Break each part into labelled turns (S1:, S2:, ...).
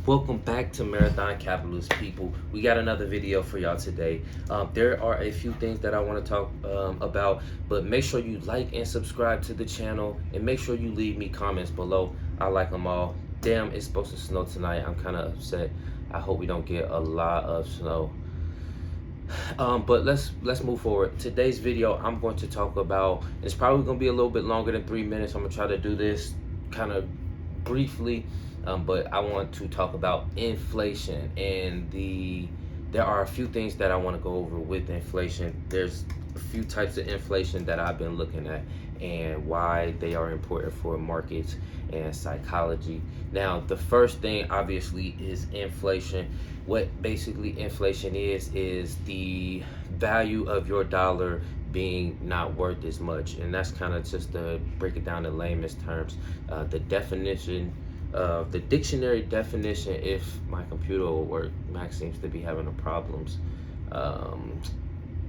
S1: Welcome back to Marathon Capitalist people. We got another video for y'all today. There are a few things that I want to talk about, but make sure you like and subscribe to the channel, and make sure you leave me comments below. I like them all. Damn, it's supposed to snow tonight. I'm kind of upset. I hope we don't get a lot of snow. But let's move forward. Today's video, I'm going to talk about. It's probably going to be a little bit longer than 3 minutes. I'm gonna try to do this kind of briefly. But I want to talk about inflation, and there are a few things that I want to go over with inflation. There's a few types of inflation that I've been looking at and why they are important for markets and psychology. Now, the first thing obviously is inflation. What basically inflation is the value of your dollar being not worth as much, and that's kind of just to break it down in layman's terms. The definition, the dictionary definition, if my computer will work. Max seems to be having problems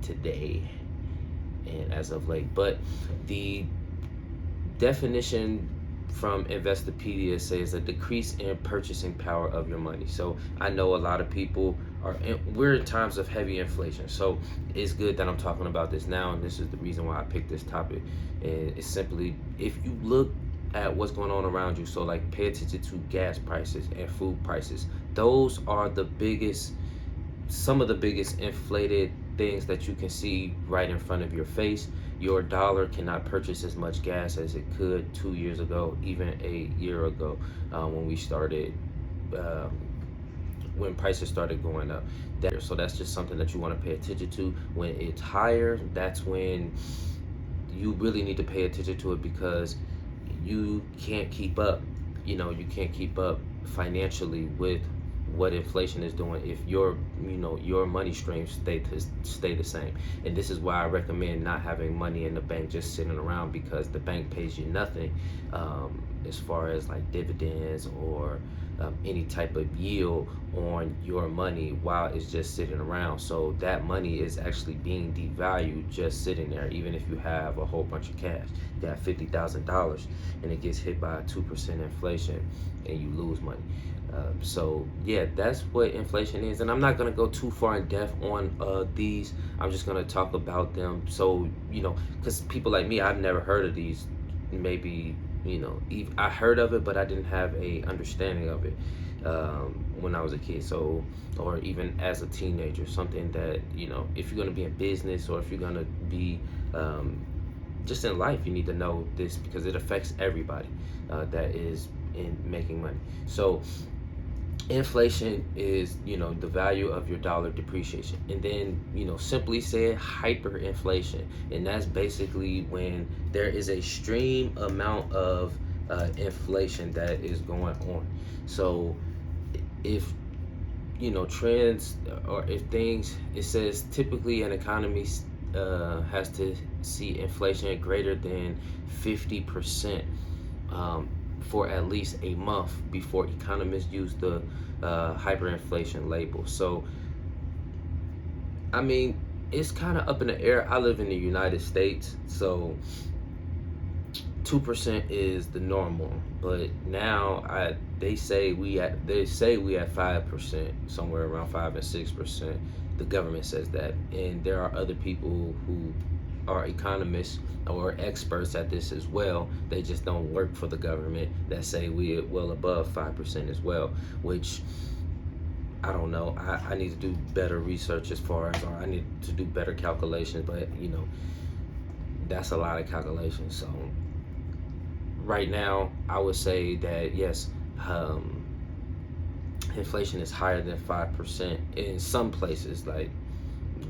S1: today and as of late, but the definition from Investopedia says a decrease in purchasing power of your money. So I know a lot of people we're in times of heavy inflation, so it's good that I'm talking about this now, and this is the reason why I picked this topic. And it's simply, if you look at what's going on around you, so like pay attention to gas prices and food prices. Those are some of the biggest inflated things that you can see right in front of your face. Your dollar cannot purchase as much gas as it could 2 years ago, even a year ago, when prices started going up. So that's just something that you want to pay attention to. When it's higher, that's when you really need to pay attention to it, because you can't keep up. You can't keep up financially with what inflation is doing if your money streams stay the same. And this is why I recommend not having money in the bank just sitting around, because the bank pays you nothing as far as like dividends or any type of yield on your money while it's just sitting around. So that money is actually being devalued just sitting there. Even if you have a whole bunch of cash, you got $50,000 and it gets hit by 2% inflation and you lose money. So yeah, that's what inflation is. And I'm not going to go too far in depth on these. I'm just going to talk about them. So, because people like me, I've never heard of these. Maybe, I heard of it, but I didn't have a understanding of it when I was a kid. So, or even as a teenager, something that, if you're going to be in business, or if you're going to be just in life, you need to know this, because it affects everybody that is in making money. So inflation is the value of your dollar depreciation. And then simply said, hyperinflation, and that's basically when there is a extreme amount of inflation that is going on. So if trends, or if things, it says typically an economy has to see inflation greater than 50% for at least a month before economists use the hyperinflation label. So I mean, it's kind of up in the air. I live in the United States, so 2% is the normal, but now they say we at 5%, somewhere around 5 and 6%. The government says that, and there are other people who are economists or experts at this as well. They just don't work for the government, that say we're well above 5% as well, which I don't know. I need to do better research as far as, or I need to do better calculations, but that's a lot of calculations. So right now, I would say that yes, inflation is higher than 5% in some places. Like,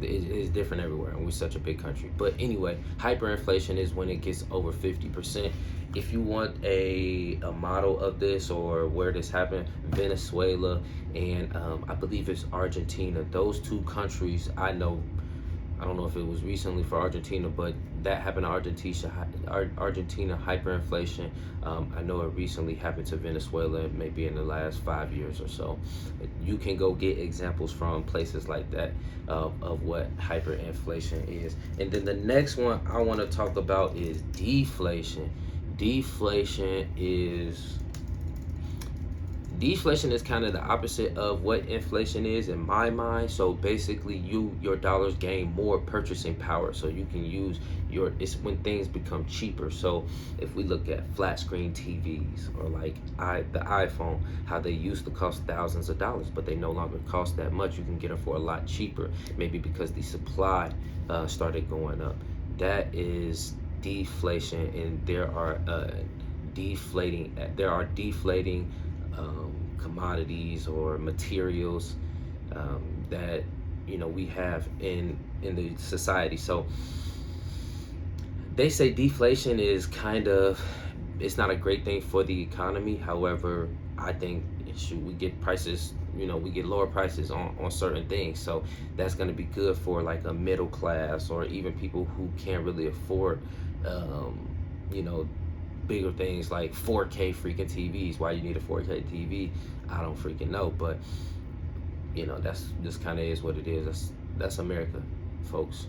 S1: it is different everywhere, and we're such a big country. But anyway, hyperinflation is when it gets over 50%. If you want a model of this, or where this happened, Venezuela and I believe it's Argentina. Those two countries, I don't know if it was recently for Argentina, but that happened to Argentina hyperinflation. I know it recently happened to Venezuela, maybe in the last 5 years or so. You can go get examples from places like that of what hyperinflation is. And then the next one I want to talk about is deflation. Deflation is Deflation is kind of the opposite of what inflation is in my mind. So basically, your dollars gain more purchasing power, so you can use it's when things become cheaper. So if we look at flat screen TVs, or like the iPhone, how they used to cost thousands of dollars, but they no longer cost that much. You can get them for a lot cheaper, maybe because the supply started going up. That is deflation, and there are deflating commodities or materials that we have in the society. So they say deflation is it's not a great thing for the economy. However, I think we get prices, we get lower prices on certain things. So that's going to be good for like a middle class, or even people who can't really afford, you know, bigger things like 4K freaking TVs. Why you need a 4K TV, I don't freaking know. But that's just kind of is what it is. That's America, folks.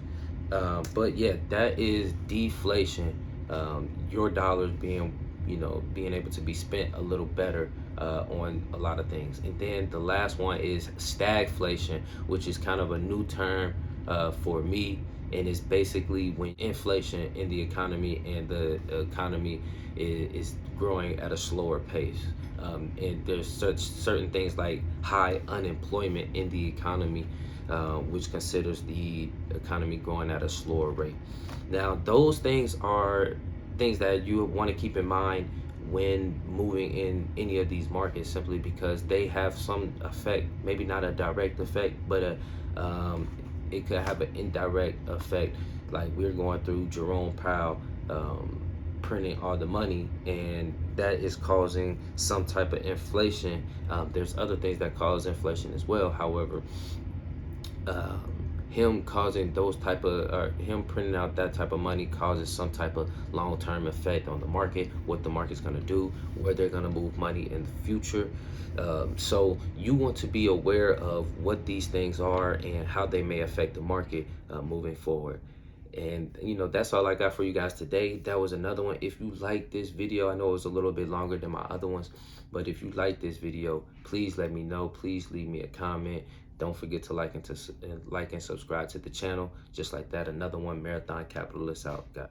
S1: But yeah, that is deflation. Your dollars being able to be spent a little better on a lot of things. And then the last one is stagflation, which is kind of a new term for me. And it's basically when inflation in the economy, and the economy is growing at a slower pace. And there's certain things like high unemployment in the economy, which considers the economy growing at a slower rate. Now, those things are things that you want to keep in mind when moving in any of these markets, simply because they have some effect, maybe not a direct effect, but it could have an indirect effect. Like we're going through Jerome Powell printing all the money, and that is causing some type of inflation. There's other things that cause inflation as well. However, him causing those type of, or him printing out that type of money, causes some type of long-term effect on the market, what the market's going to do, where they're going to move money in the future. So you want to be aware of what these things are and how they may affect the market moving forward. And that's all I got for you guys today. That was another one. If you like this video, I know it was a little bit longer than my other ones, but if you like this video, please let me know. Please leave me a comment. Don't forget to like and subscribe to the channel. Just like that, another one, Marathon Capitalist out, guys.